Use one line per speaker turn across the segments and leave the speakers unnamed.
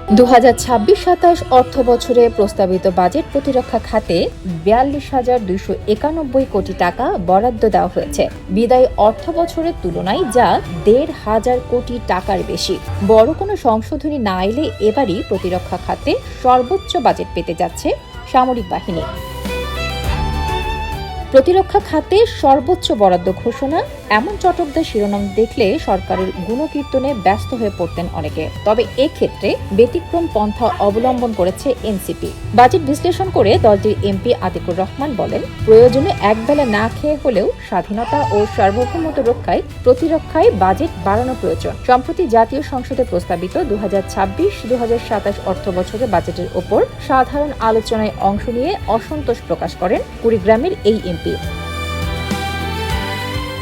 2026-27 অর্থ বছরে প্রস্তাবিত বাজেট প্রতিরক্ষা খাতে 42,291 কোটি টাকা বরাদ্দ দেওয়া হয়েছে। বিদায়ী অর্থ বছরের তুলনায় যা 1,500 কোটি টাকার বেশি। বড় কোনো সংশোধনী না এলে এবারই প্রতিরক্ষা খাতে সর্বোচ্চ বাজেট পেতে যাচ্ছে সামরিক বাহিনী। প্রতিরক্ষা খাতে সর্বোচ্চ বরাদ্দ ঘোষণা, এমন চটকদার শিরোনাম দেখলে সরকারের গুণকীর্তনে ব্যস্ত হয়ে পড়তেন অনেকে। তবে এক্ষেত্রে ব্যতিক্রম পন্থা অবলম্বন করেছে এনসিপি। বাজেট বিশ্লেষণ করে দলটির এমপি আতিকুর রহমান বলেন, প্রয়োজনে একবেলা না খেয়ে হলেও স্বাধীনতা ও সার্বভৌমত্ব রক্ষায় প্রতিরক্ষায় বাজেট বাড়ানো প্রয়োজন। সম্প্রতি জাতীয় সংসদে প্রস্তাবিত 2026-2027 অর্থ বছরের বাজেটের ওপর সাধারণ আলোচনায় অংশ নিয়ে অসন্তোষ প্রকাশ করেন কুড়িগ্রামের এই এমপি।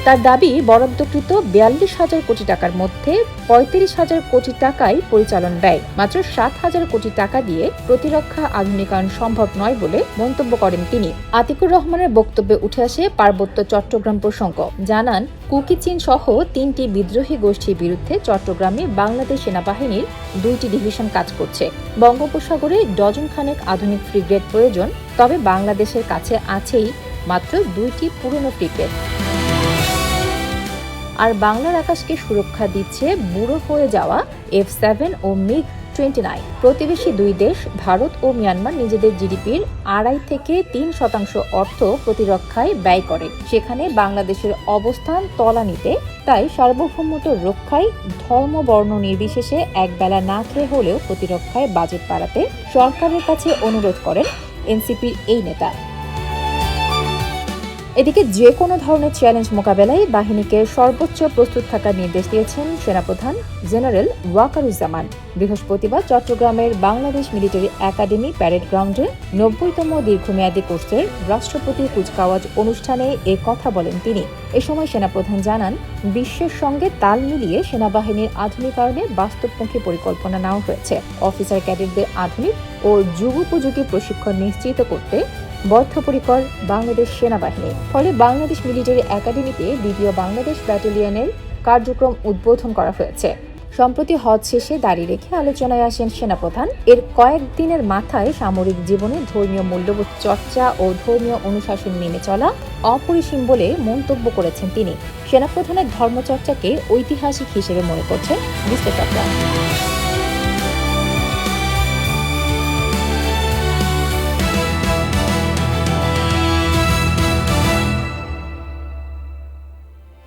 তার দাবি, বরাদ্দকৃত 42,000 কোটি টাকার মধ্যে 35,000 কোটি টাকাই পরিচালন ব্যয়। মাত্র 7,000 কোটি টাকা দিয়ে প্রতিরক্ষা আধুনিকায়ন সম্ভব নয় বলে মন্তব্য করেন তিনি। আতিকুর রহমানের বক্তব্যে উঠে আসে পার্বত্য চট্টগ্রাম প্রসঙ্গ। জানান, কুকি চীন সহ 3টি বিদ্রোহী গোষ্ঠীর বিরুদ্ধে চট্টগ্রামে বাংলাদেশ সেনাবাহিনীর 2টি ডিভিশন কাজ করছে। বঙ্গোপসাগরে ডজন খানেক আধুনিক ফ্রিগেট প্রয়োজন, তবে বাংলাদেশের কাছে আছেই মাত্র 2টি পুরনো ফ্রিগেট। আর বাংলার আকাশকে সুরক্ষা দিচ্ছে বুড়ো হয়ে যাওয়া F-7 ও MiG-29। প্রতিবেশী দুই দেশ ভারত ও মিয়ানমার নিজেদের জিডিপির 2.5 থেকে 3% অর্থ প্রতিরক্ষায় ব্যয় করে। সেখানে বাংলাদেশের অবস্থান তলানিতে। তাই সার্বভৌমত্ব রক্ষায় ধর্ম বর্ণ নির্বিশেষে একবেলা না খেয়ে হলেও প্রতিরক্ষায় বাজেট বাড়াতে সরকারের কাছে অনুরোধ করেন এনসিপির এই নেতা। এদিকে যে কোনো ধরনের চ্যালেঞ্জ মোকাবেলায় বাহিনীকে সর্বোচ্চ প্রস্তুত থাকার নির্দেশ দিয়েছেন সেনাপ্রধান জেনারেল ওয়াকারুজ্জামান। বৃহস্পতিবার চট্টগ্রামের বাংলাদেশ মিলিটারি একাডেমি প্যারেড গ্রাউন্ডে 90তম দীর্ঘমেয়াদী কোর্সের রাষ্ট্রপতি কুচকাওয়াজ অনুষ্ঠানে এ কথা বলেন তিনি। এ সময় সেনাপ্রধান জানান, বিশ্বের সঙ্গে তাল মিলিয়ে সেনাবাহিনীর আধুনিকায়নে বাস্তবমুখী পরিকল্পনা নেওয়া হয়েছে। অফিসার ক্যাডেটদের আধুনিক ও যুগোপযোগী প্রশিক্ষণ নিশ্চিত করতে বদ্ধপরিকর বাংলাদেশ সেনাবাহিনী। ফলে বাংলাদেশ মিলিটারি একাডেমিতে 2য় বাংলাদেশ ব্যাটালিয়নের কার্যক্রম উদ্বোধন করা হয়েছে। সম্প্রতি হজ শেষে দাঁড়িয়ে রেখে আলোচনায় আসেন সেনাপ্রধান। এর কয়েকদিনের মাথায় সামরিক জীবনে ধর্মীয় মূল্যবোধ চর্চা ও ধর্মীয় অনুশাসন মেনে চলা অপরিসীম বলে মন্তব্য করেছেন তিনি। সেনাপ্রধানের ধর্মচর্চাকে ঐতিহাসিক হিসেবে মনে করছেন বিশ্লেষকরা।